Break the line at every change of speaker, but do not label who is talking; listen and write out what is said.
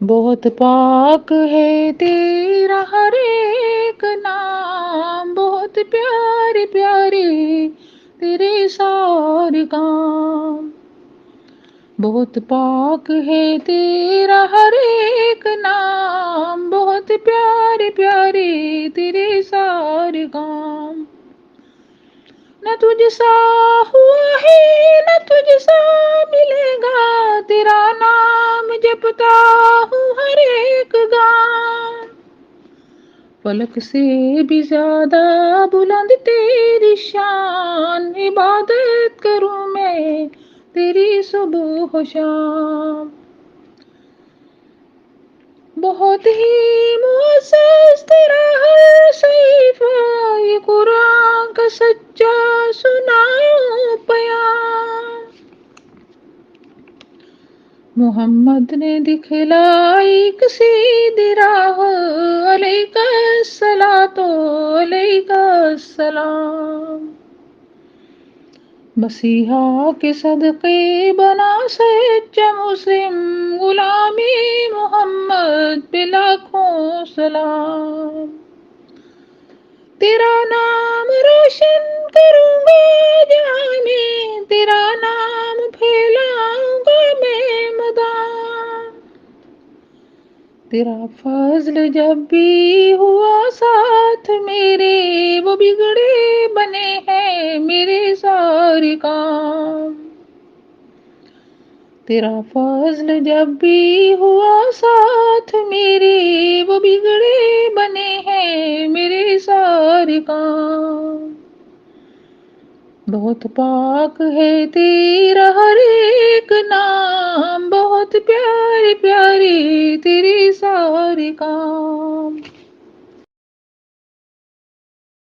بہت پاک ہے تیرا ہر ایک نام، بہت پیارے پیارے تیرے سارے کام، بہت پاک ہے تیرا ہر ایک نام، بہت پیارے پیارے تیرے سارے کام، نہ تجھ سا ہوا ہے نہ تجھ سا ملے گا، تیرا نام جپتا ہوں ہر ایک گام، فلک سے بھی زیادہ بلند تیری شان، عبادت کروں میں تیری صبح و شام، بہت ہی معزز تیرا ہر صحیفہ، یہ قرآن کا سچا سناؤ پیام، محمد نے دکھلائی ایک سیدھی راہ، علیک الصلاۃ علیک السلام، مسیحا کے صدقے بنا سچا مسلم، غلامی محمد پہ لاکھوں سلام، تیرا نام روشن کروں گا جہاں میں، تیرا نام پھیلاؤں گا میں مدام، تیرا فضل جب بھی ہوا ساتھ میرے، وہ بگڑے بنے ہیں میرے سارے کام، تیرا فضل جب بھی ہوا ساتھ میرے، وہ بگڑے بنے ہیں میرے سارے کام، بہت پاک ہے تیرا ہر ایک نام، بہت پیارے پیارے تیرے سارے کام۔